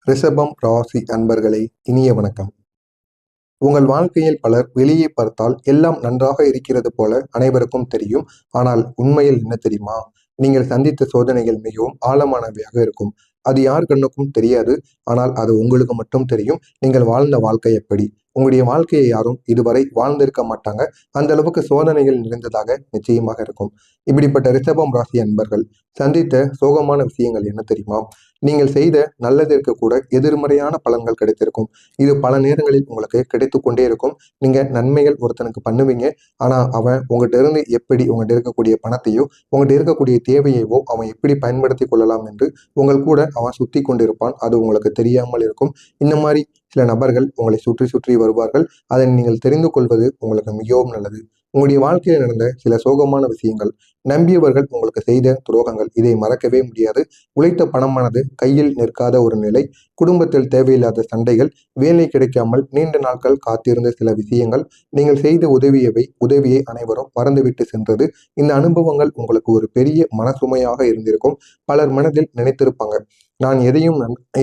ரிஷபம் ராசி அன்பர்களே, இனிய வணக்கம். உங்கள் வாழ்க்கையில் பலர் வெளியே பார்த்தால் எல்லாம் நன்றாக இருக்கிறது போல அனைவருக்கும் தெரியும். ஆனால் உண்மையில் என்ன தெரியுமா? நீங்கள் சந்தித்த சோதனைகள் மிகவும் ஆழமானவையாக இருக்கும். அது யார் கண்ணுக்கும் தெரியாது. ஆனால் அது உங்களுக்கு மட்டும் தெரியும். நீங்கள் வாழ்ந்த வாழ்க்கை எப்படி? உங்களுடைய வாழ்க்கையை யாரும் இதுவரை வாழ்ந்திருக்க மாட்டாங்க. அந்த அளவுக்கு சோதனைகள் நிறைந்ததாக நிச்சயமாக இருக்கும். இப்படிப்பட்ட ரிஷபம் ராசி அன்பர்கள் சந்தித்த சோகமான விஷயங்கள் என்ன தெரியுமா? நீங்கள் செய்த நல்லதற்கு கூட எதிர்மறையான பலன்கள் கிடைத்திருக்கும். இது பல நேரங்களில் உங்களுக்கு கிடைத்து கொண்டே இருக்கும். நீங்க நன்மைகள் ஒருத்தனுக்கு பண்ணுவீங்க. ஆனா அவன் உங்ககிட்ட இருந்து எப்படி உங்ககிட்ட இருக்கக்கூடிய பணத்தையோ உங்ககிட்ட இருக்கக்கூடிய தேவையவோ அவன் எப்படி பயன்படுத்தி கொள்ளலாம் என்று உங்கள் கூட அவன் சுத்தி கொண்டிருப்பான். அது உங்களுக்கு தெரியாமல் இருக்கும். இந்த மாதிரி சில நபர்கள் உங்களை சுற்றி சுற்றி வருவார்கள். அதை நீங்கள் தெரிந்து கொள்வது உங்களுக்கு மிகவும் நல்லது. உங்களுடைய வாழ்க்கையில் நடந்த சில சோகமான விஷயங்கள், நம்பியவர்கள் உங்களுக்கு செய்த துரோகங்கள், இதை மறக்கவே முடியாது. உழைத்த பணமானது கையில் நிற்காத ஒரு நிலை, குடும்பத்தில் தேவையில்லாத சண்டைகள், வேலை கிடைக்காமல் நீண்ட நாட்கள் காத்திருந்த சில விஷயங்கள், நீங்கள் செய்த உதவியை அனைவரும் மறந்துவிட்டு சென்றது. இந்த அனுபவங்கள் உங்களுக்கு ஒரு பெரிய மனசுமையாக இருந்திருக்கும். பலர் மனதில் நினைத்திருப்பாங்க, நான்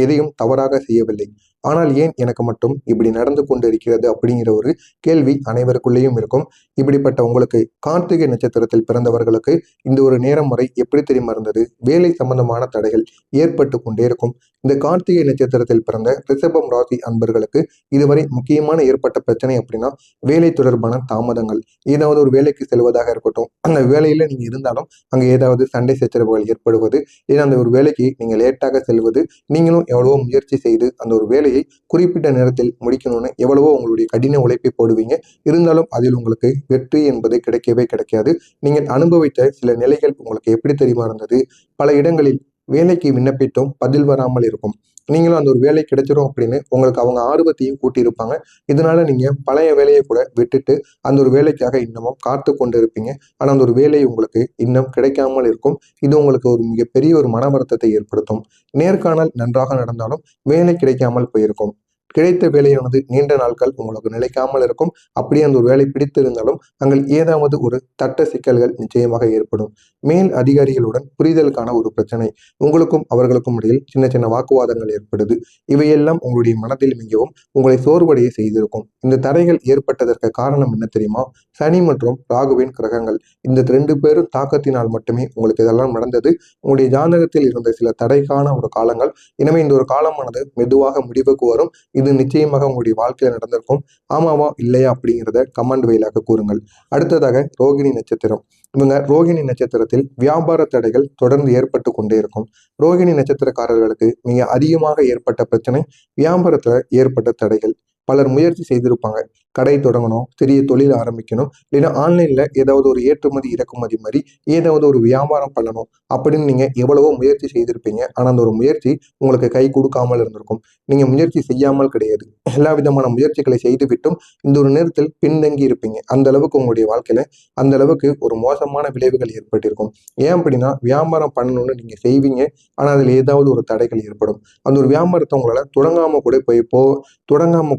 எதையும் தவறாக செய்யவில்லை. ஆனால் ஏன் எனக்கு மட்டும் இப்படி நடந்து கொண்டு இருக்கிறது அப்படிங்கிற ஒரு கேள்வி அனைவருக்குள்ளேயும் இருக்கும். இப்படிப்பட்ட உங்களுக்கு கார்த்திகை நட்சத்திரத்தில் பிறந்தவர்களுக்கு இந்த ஒரு நேரம் வரை எப்படி தெரியுமா இருந்தது? வேலை சம்பந்தமான தடைகள் ஏற்பட்டு கொண்டே இருக்கும். இந்த கார்த்திகை நட்சத்திரத்தில் பிறந்த ரிஷபம் ராசி அன்பர்களுக்கு இதுவரை முக்கியமான ஏற்பட்ட பிரச்சனை அப்படின்னா வேலை தொடர்பான தாமதங்கள். ஏதாவது ஒரு வேலைக்கு செல்வதாக இருக்கட்டும், அந்த வேலையில நீங்க இருந்தாலும் அங்க ஏதாவது சண்டை சச்சரவுகள் ஏற்படுவது, ஏன்னா அந்த ஒரு வேலைக்கு நீங்க லேட்டாக செல்வது, நீங்களும் எவ்வளவோ முயற்சி செய்து அந்த ஒரு வேலையை குறிப்பிட்ட நேரத்தில் முடிக்கணும்னு எவ்வளவோ உங்களுடைய கடின உழைப்பை போடுவீங்க. இருந்தாலும் அதில் உங்களுக்கு வெற்றி என்பது கிடைக்கவே கிடைக்காது. நீங்கள் அனுபவித்த சில நிலைகள் உங்களுக்கு எப்படி தெரியுமா இருந்தது? பல இடங்களில் வேலைக்கு விண்ணப்பித்தும் பதில் வராமல் இருக்கும். நீங்களும் அந்த ஒரு வேலை கிடைச்சிரும் அப்படின்னு உங்களுக்கு அவங்க ஆர்வத்தையும் கூட்டியிருப்பாங்க. இதனால நீங்க பழைய வேலையை கூட விட்டுட்டு அந்த ஒரு வேலைக்காக இன்னமும் காத்து கொண்டு இருப்பீங்க. ஆனா அந்த ஒரு வேலை உங்களுக்கு இன்னும் கிடைக்காமல் இருக்கும். இது உங்களுக்கு ஒரு மிகப்பெரிய ஒரு மன வருத்தத்தை ஏற்படுத்தும். நேர்காணல் நன்றாக நடந்தாலும் வேலை கிடைக்காமல் போயிருக்கும். கிடைத்த வேலையானது நீண்ட நாட்கள் உங்களுக்கு நிலைக்காமல் இருக்கும். அப்படியே அந்த ஒரு வேலை பிடித்திருந்தாலும் அங்கே ஏதாவது ஒரு சட்ட சிக்கல்கள் நிச்சயமாக ஏற்படும். மேல் அதிகாரிகளுடன் புரிதலுக்கான ஒரு பிரச்சனை, உங்களுக்கும் அவர்களுக்கும் இடையில் சின்ன சின்ன வாக்குவாதங்கள் ஏற்படுது. இவையெல்லாம் உங்களுடைய மனதில் மிகவும் உங்களை சோர்வடைய செய்திருக்கும். இந்த தடைகள் ஏற்பட்டதற்கு காரணம் என்ன தெரியுமா? சனி மற்றும் ராகுவின் கிரகங்கள், இந்த 2 பேரும் தாக்கத்தினால் மட்டுமே உங்களுக்கு இதெல்லாம் நடந்தது. உங்களுடைய ஜாதகத்தில் இருந்த சில தடைக்கான ஒரு காலங்கள். எனவே இந்த ஒரு காலமானது மெதுவாக முடிவுக்கு வரும். இது நிச்சயமாக உங்களுடைய வாழ்க்கையில நடந்திருக்கும். ஆமாவா இல்லையா அப்படிங்கிறத கமெண்ட் வாயிலாக கூறுங்கள். அடுத்ததாக ரோகிணி நட்சத்திரம். இவங்க ரோகிணி நட்சத்திரத்தில் வியாபார தடைகள் தொடர்ந்து ஏற்பட்டு கொண்டே இருக்கும். ரோகிணி நட்சத்திரக்காரர்களுக்கு மிக அதிகமாக ஏற்பட்ட பிரச்சனை வியாபாரத்துல ஏற்பட்ட தடைகள். பலர் முயற்சி செய்திருப்பாங்க, கடை தொடங்கணும், சிறிய தொழில் ஆரம்பிக்கணும், இல்லைன்னா ஆன்லைன்ல ஏதாவது ஒரு ஏற்றுமதி இறக்குமதி மாதிரி ஏதாவது ஒரு வியாபாரம் பண்ணணும் அப்படின்னு நீங்க எவ்வளவோ முயற்சி செய்திருப்பீங்க. ஆனா அந்த ஒரு முயற்சி உங்களுக்கு கை கொடுக்காமல் இருந்திருக்கும். நீங்க முயற்சி செய்யாமல் கிடையாது, எல்லா விதமான முயற்சிகளை செய்துவிட்டும் இந்த ஒரு நேரத்தில் பின்தங்கி இருப்பீங்க. அந்த அளவுக்கு உங்களுடைய வாழ்க்கையில அந்த அளவுக்கு ஒரு மோசமான விளைவுகள் ஏற்பட்டிருக்கும். ஏன் அப்படின்னா வியாபாரம் பண்ணணும்னு நீங்க செய்வீங்க, ஆனா அதுல ஏதாவது ஒரு தடைகள் ஏற்படும். அந்த ஒரு வியாபாரத்தை உங்களால தொடங்காம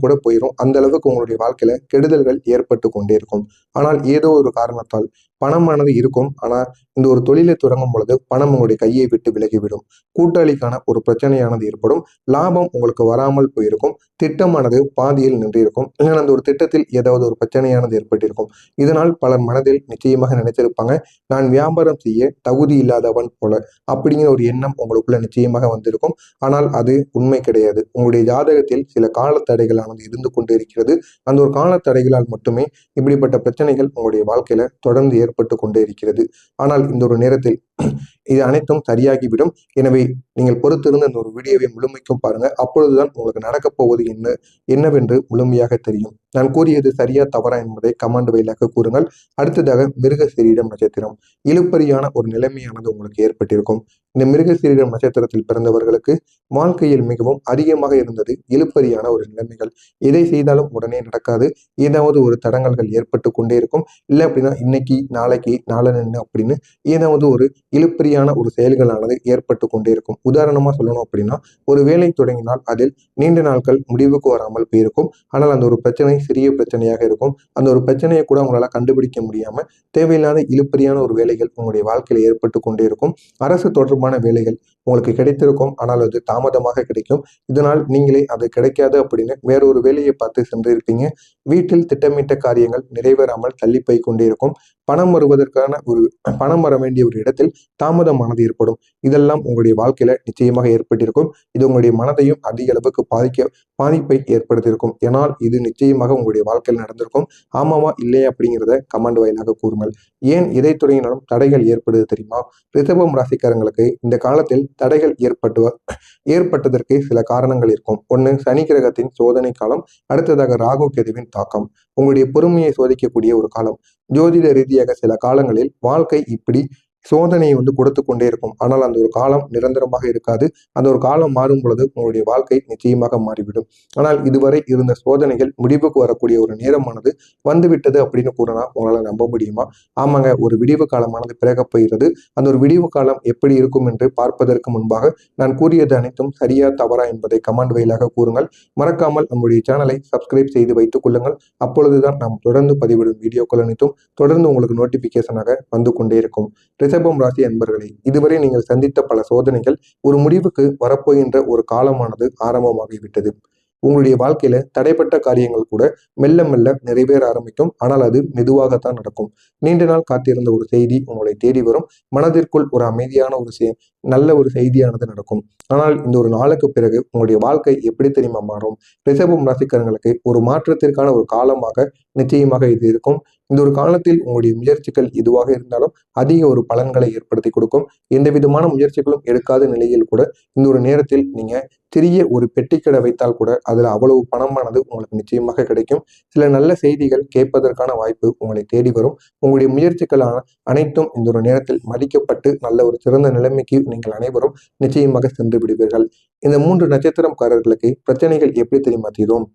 கூட போயிடும். அந்த அளவுக்கு உங்களுடைய வாழ்க்கையில கெடுதல்கள் ஏற்பட்டு கொண்டே இருக்கும். ஆனால் ஏதோ ஒரு காரணத்தால் பணமானது இருக்கும். ஆனா இந்த ஒரு தொழிலை தொடங்கும் பொழுது பணம் உங்களுடைய கையை விட்டு விலகிவிடும். கூட்டாளிக்கான ஒரு பிரச்சனையானது ஏற்படும். லாபம் உங்களுக்கு வராமல் போயிருக்கும். திட்டமானது பாதியில் நின்றிருக்கும். இல்லைன்னா அந்த ஒரு திட்டத்தில் ஏதாவது ஒரு பிரச்சனையானது ஏற்பட்டிருக்கும். இதனால் பலர் மனதில் நிச்சயமாக நினைத்திருப்பாங்க, நான் வியாபாரம் செய்ய தகுதி இல்லாதவன் போல அப்படிங்கிற ஒரு எண்ணம் உங்களுக்குள்ள நிச்சயமாக வந்திருக்கும். ஆனால் அது உண்மை கிடையாது. உங்களுடைய ஜாதகத்தில் சில காலத்தடைகளானது இருந்து கொண்டு இருக்கிறது. அந்த ஒரு காலத்தடைகளால் மட்டுமே இப்படிப்பட்ட பிரச்சனைகள் உங்களுடைய வாழ்க்கையில தொடர்ந்து ஏற்பட்டு கொண்டே இருக்கிறது. ஆனால் இந்த ஒரு நேரத்தில் இது அனைத்தும் சரியாகிவிடும். எனவே நீங்கள் பொறுத்திருந்து அந்த ஒரு வீடியோவை முழுமைக்கும் பாருங்க. அப்பொழுதுதான் உங்களுக்கு நடக்கப் போவது என்னவென்று முழுமையாக தெரியும். நான் கூறியது சரியா தவறா என்பதை கமெண்ட் வாயிலாக கூறுங்கள். அடுத்ததாக மிருகசீரிடம் நட்சத்திரம். இழுபறியான ஒரு நிலைமையானது உங்களுக்கு ஏற்பட்டிருக்கும். இந்த மிருகசீரிடம் நட்சத்திரத்தில் பிறந்தவர்களுக்கு வாழ்க்கையில் மிகவும் அதிகமாக இருந்தது இழுபறியான ஒரு நிலைமைகள். எதை செய்தாலும் உடனே நடக்காது. ஏதாவது ஒரு தடங்கல்கள் ஏற்பட்டு கொண்டே இருக்கும். இல்லை அப்படின்னா இன்னைக்கு நாளைக்கு நாளன்னு அப்படின்னு ஏதாவது ஒரு இழுபறியான ஒரு செயல்களானது ஏற்பட்டு கொண்டே இருக்கும். உதாரணமா சொல்லணும் அப்படின்னா ஒரு வேலை தொடங்கினால் அதில் நீண்ட நாட்கள் முடிவுக்கு வராமல் போயிருக்கும். ஆனால் அந்த ஒரு பிரச்சனை சிறிய பிரச்சனையாக இருக்கும். அந்த ஒரு பிரச்சனையை கூட உங்களால கண்டுபிடிக்க முடியாம தேவையில்லாத இழுபறியான ஒரு வேலைகள் உங்களுடைய வாழ்க்கையில ஏற்பட்டு கொண்டே இருக்கும். அரசு தொடர்பான தொடர்பான வேலைகள் உங்களுக்கு கிடைத்திருக்கும். ஆனால் அது தாமதமாக கிடைக்கும். இதனால் நீங்களே அது கிடைக்காது அப்படின்னு வேறொரு வேலையை பார்த்து சென்றிருப்பீங்க. வீட்டில் திட்டமிட்ட காரியங்கள் நிறைவேறாமல் தள்ளி போய் கொண்டே இருக்கும். பணம் வருவதற்கான பணம் வர வேண்டிய ஒரு இடத்தில் தாமதமானது ஏற்படும். இதெல்லாம் உங்களுடைய வாழ்க்கையில நிச்சயமாக ஏற்பட்டிருக்கும். இது உங்களுடைய மனதையும் அதிக அளவுக்கு பாதிப்பை ஏற்படுத்தியிருக்கும். ஏனால் இது நிச்சயமாக உங்களுடைய வாழ்க்கையில் நடந்திருக்கும். ஆமாவா இல்லையா அப்படிங்கிறத கமெண்ட் வாயிலாக கூறுங்கள். ஏன் எதை தொடங்கினாலும் தடைகள் ஏற்படுது தெரியுமா? ரிஷபம் ராசிக்காரங்களுக்கு இந்த காலத்தில் தடைகள் ஏற்பட்டதற்கு சில காரணங்கள் இருக்கும். ஒன்று, சனி கிரகத்தின் சோதனை காலம். அடுத்ததாக ராகு கேதுவின் தாக்கம். உங்களுடைய பொறுமையை சோதிக்கக்கூடிய ஒரு காலம். ஜோதிட ரீதியாக சில காலங்களில் வாழ்க்கை இப்படி சோதனையை கொடுத்து கொண்டே இருக்கும். ஆனால் அந்த ஒரு காலம் நிரந்தரமாக இருக்காது. அந்த ஒரு காலம் மாறும் பொழுது உங்களுடைய வாழ்க்கை நிச்சயமாக மாறிவிடும். ஆனால் இதுவரை இருந்த சோதனைகள் முடிவுக்கு வரக்கூடிய ஒரு நேரமானது வந்துவிட்டது அப்படின்னு கூறினா உங்களால் நம்ப முடியுமா? ஆமாங்க, ஒரு விடிவு காலமானது பிறக்க போகிறது. அந்த ஒரு விடிவு காலம் எப்படி இருக்கும் என்று பார்ப்பதற்கு முன்பாக நான் கூறியது அனைத்தும் சரியா தவறா என்பதை கமெண்ட் வாயிலாக கூறுங்கள். மறக்காமல் நம்முடைய சேனலை சப்ஸ்கிரைப் செய்து வைத்துக் கொள்ளுங்கள். அப்பொழுதுதான் நாம் தொடர்ந்து பதிவிடும் வீடியோக்கள் அனைத்தும் தொடர்ந்து உங்களுக்கு நோட்டிபிகேஷனாக வந்து கொண்டே இருக்கும். ரிஷபம் ராசி அன்பர்களே, இதுவரை நீங்கள் சந்தித்த பல சோதனைகள் ஒரு முடிவுக்கு வரப்போகின்ற ஒரு காலமானது ஆரம்பமாகிவிட்டது. உங்களுடைய வாழ்க்கையில தடைப்பட்ட காரியங்கள் கூட மெல்ல மெல்ல நிறைவேற ஆரம்பிக்கும். ஆனால் அது மெதுவாகத்தான் நடக்கும். நீண்ட நாள் காத்திருந்த ஒரு செய்தி உங்களை தேடி வரும். மனதிற்குள் ஒரு அமைதியான நல்ல ஒரு செய்தியானது நடக்கும். ஆனால் இந்த ஒரு நாளுக்கு பிறகு உங்களுடைய வாழ்க்கை எப்படி தெரியுமா மாறும்? ரிஷபம் ராசிக்காரங்களுக்கு ஒரு மாற்றத்திற்கான ஒரு காலமாக நிச்சயமாக இது இருக்கும். இந்த ஒரு காலத்தில் உங்களுடைய முயற்சிகள் எதுவாக இருந்தாலும் அதிக ஒரு பலன்களை ஏற்படுத்தி கொடுக்கும். எந்த விதமான முயற்சிகளும் எடுக்காத நிலையில் கூட இந்த ஒரு நேரத்தில் நீங்க சிறிய ஒரு பெட்டிக்கடை வைத்தால் கூட அதுல அவ்வளவு பணமானது உங்களுக்கு நிச்சயமாக கிடைக்கும். சில நல்ல செய்திகள் கேட்பதற்கான வாய்ப்பு உங்களை தேடி வரும். உங்களுடைய முயற்சிகளான அனைத்தும் இந்த ஒரு நேரத்தில் மதிக்கப்பட்டு நல்ல ஒரு சிறந்த நிலைமைக்கு நீங்கள் அனைவரும் நிச்சயமாக சென்று விடுவீர்கள். இந்த 3 நட்சத்திரக்காரர்களுக்கு பிரச்சனைகள் எப்படி தெரியுமா தீரும்?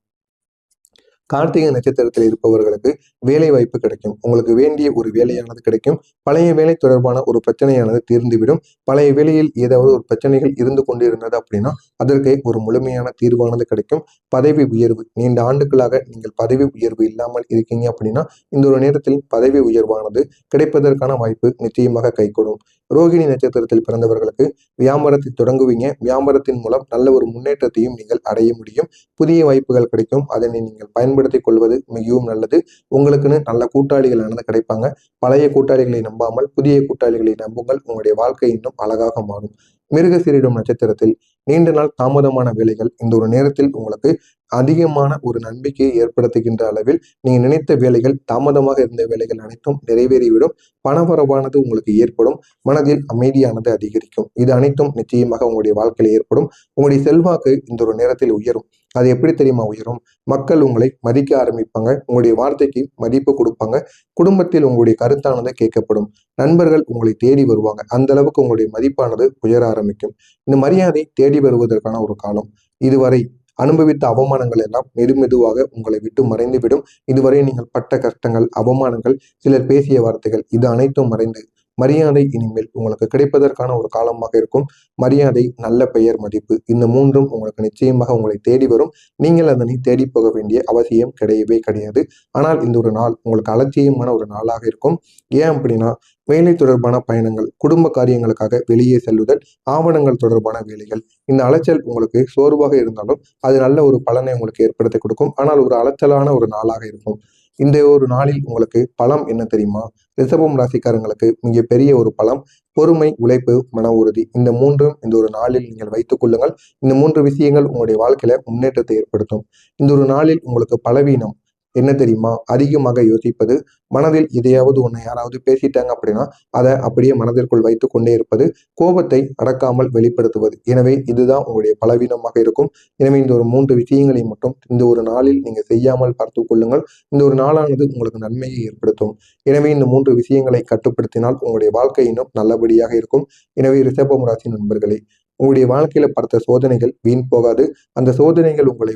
கார்த்திகை நட்சத்திரத்தில் இருப்பவர்களுக்கு வேலை வாய்ப்பு கிடைக்கும். உங்களுக்கு வேண்டிய ஒரு வேலையானது கிடைக்கும். பழைய வேலை தொடர்பான ஒரு பிரச்சனையானது தீர்ந்துவிடும். பழைய வேலையில் ஏதாவது ஒரு பிரச்சனைகள் இருந்து கொண்டு இருந்தது அப்படின்னா அதற்கு ஒரு முழுமையான தீர்வானது கிடைக்கும். பதவி உயர்வு, நீண்ட ஆண்டுகளாக நீங்கள் பதவி உயர்வு இல்லாமல் இருக்கீங்க அப்படின்னா இந்த ஒரு நேரத்தில் பதவி உயர்வானது கிடைப்பதற்கான வாய்ப்பு நிச்சயமாக கைகூடும். ரோகிணி நட்சத்திரத்தில் பிறந்தவர்களுக்கு வியாபாரத்தை தொடங்குவீங்க. வியாபாரத்தின் மூலம் நல்ல ஒரு முன்னேற்றத்தையும் நீங்கள் அடைய முடியும். புதிய வாய்ப்புகள் கிடைக்கும். அதனை நீங்கள் பயன்படுத்திக் கொள்வது மிகவும் நல்லது. உங்களுக்குன்னு நல்ல கூட்டாளிகளானது கிடைப்பாங்க. பழைய கூட்டாளிகளை நம்பாமல் புதிய கூட்டாளிகளை நம்புங்கள். உங்களுடைய வாழ்க்கை இன்னும் அழகாக மாறும். மிருகசீரிடம் நட்சத்திரத்தில் நீண்ட நாள் தாமதமான வேலைகள் இந்த ஒரு நேரத்தில் உங்களுக்கு அதிகமான ஒரு நம்பிக்கையை ஏற்படுத்துகின்ற அளவில் நீங்க நினைத்த வேலைகள், தாமதமாக இருந்த வேலைகள் அனைத்தும் நிறைவேறிவிடும். பணவரவானது உங்களுக்கு ஏற்படும். மனதில் அமைதியானது அதிகரிக்கும். இது அனைத்தும் நிச்சயமாக உங்களுடைய வாழ்க்கையில் ஏற்படும். உங்களுடைய செல்வாக்கு இந்த ஒரு நேரத்தில் உயரும். அது எப்படி தெரியுமா உயரும்? மக்கள் உங்களை மதிக்க ஆரம்பிப்பாங்க. உங்களுடைய வார்த்தைக்கு மதிப்பு கொடுப்பாங்க. குடும்பத்தில் உங்களுடைய கருத்தானது கேட்கப்படும். நண்பர்கள் உங்களை தேடி வருவாங்க. அந்த அளவுக்கு உங்களுடைய மதிப்பானது உயர ஆரம்பிக்கும். இந்த மரியாதை தேடி வருவதற்கான ஒரு காலம். இதுவரை அனுபவித்த அவமானங்கள் எல்லாம் மெதுவாக உங்களை விட்டு மறைந்துவிடும். இதுவரை நீங்கள் பட்ட கஷ்டங்கள், அவமானங்கள், சிலர் பேசிய வார்த்தைகள் இது அனைத்தும் மறைந்து மரியாதை இனிமேல் உங்களுக்கு கிடைப்பதற்கான ஒரு காலமாக இருக்கும். மரியாதை, நல்ல பெயர், மதிப்பு இந்த 3ம் உங்களுக்கு நிச்சயமாக உங்களை தேடி வரும். நீங்கள் அதனை தேடி போக வேண்டிய அவசியம் கிடையவே கிடையாது. ஆனால் இந்த ஒரு நாள் உங்களுக்கு அலட்சியமான ஒரு நாளாக இருக்கும். ஏன் அப்படின்னா வேலை தொடர்பான பயணங்கள், குடும்ப காரியங்களுக்காக வெளியே செல்லுதல், ஆவணங்கள் தொடர்பான வேலைகள், இந்த அலைச்சல் உங்களுக்கு சோர்வாக இருந்தாலும் அது நல்ல ஒரு பலனை உங்களுக்கு ஏற்படுத்தி கொடுக்கும். ஆனால் ஒரு அலைச்சலான ஒரு நாளாக இருக்கும். இந்த ஒரு நாளில் உங்களுக்கு பலம் என்ன தெரியுமா? ரிஷபம் ராசிக்காரங்களுக்கு மிகப்பெரிய ஒரு பலம் பொறுமை, உழைப்பு, மன உறுதி. இந்த 3ம் இந்த ஒரு நாளில் நீங்கள் வைத்துக் கொள்ளுங்கள். இந்த 3 விஷயங்கள் உங்களுடைய வாழ்க்கையில முன்னேற்றத்தை ஏற்படுத்தும். இந்த ஒரு நாளில் உங்களுக்கு பலவீனம் என்ன தெரியுமா? அதிகமாக யோசிப்பது, மனதில் எதையாவது ஒன்று யாராவது பேசிட்டாங்க அப்படின்னா அதை அப்படியே மனதிற்குள் வைத்து கொண்டே இருப்பது, கோபத்தை அடக்காமல் வெளிப்படுத்துவது. எனவே இதுதான் உங்களுடைய பலவீனமாக இருக்கும். எனவே இந்த ஒரு 3 விஷயங்களை மட்டும் இந்த ஒரு நாளில் நீங்க செய்யாமல் பார்த்து கொள்ளுங்கள். இந்த ஒரு நாளானது உங்களுக்கு நன்மையை ஏற்படுத்தும். எனவே இந்த 3 விஷயங்களை கட்டுப்படுத்தினால் உங்களுடைய வாழ்க்கை இன்னும் நல்லபடியாக இருக்கும். எனவே ரிஷபம் ராசி நண்பர்களே, உங்களுடைய வாழ்க்கையில பார்த்த சோதனைகள் வீண் போகாது. அந்த சோதனைகள் உங்களை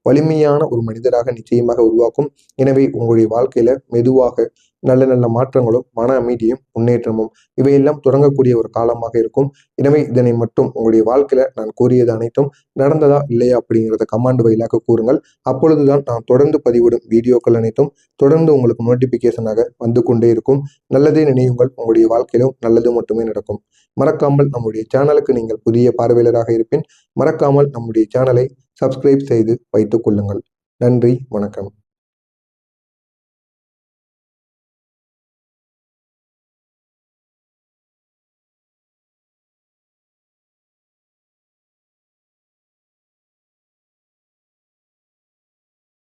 வலிமையான ஒரு மனிதராக நிச்சயமாக உருவாக்கும். எனவே உங்களுடைய வாழ்க்கையில மெதுவாக நல்ல நல்ல மாற்றங்களும் மன அமைதியும் முன்னேற்றமும் இவையெல்லாம் தொடங்கக்கூடிய ஒரு காலமாக இருக்கும். எனவே இதனை மட்டும் உங்களுடைய வாழ்க்கையில நான் கூறியது அனைத்தும் நடந்ததா இல்லையா அப்படிங்கிறத கமாண்ட் வாயிலாக கூறுங்கள். அப்பொழுதுதான் நான் தொடர்ந்து பதிவிடும் வீடியோக்கள் அனைத்தும் தொடர்ந்து உங்களுக்கு நோட்டிபிகேஷனாக வந்து கொண்டே இருக்கும். நல்லதே நினையுங்கள், உங்களுடைய வாழ்க்கையிலும் நல்லது மட்டுமே நடக்கும். மறக்காமல் நம்முடைய சேனலுக்கு நீங்கள் புதிய பார்வையாளராக இருப்பின் மறக்காமல் நம்முடைய சேனலை சப்ஸ்கிரைப் செய்து வைத்துக் கொள்ளுங்கள். நன்றி, வணக்கம்.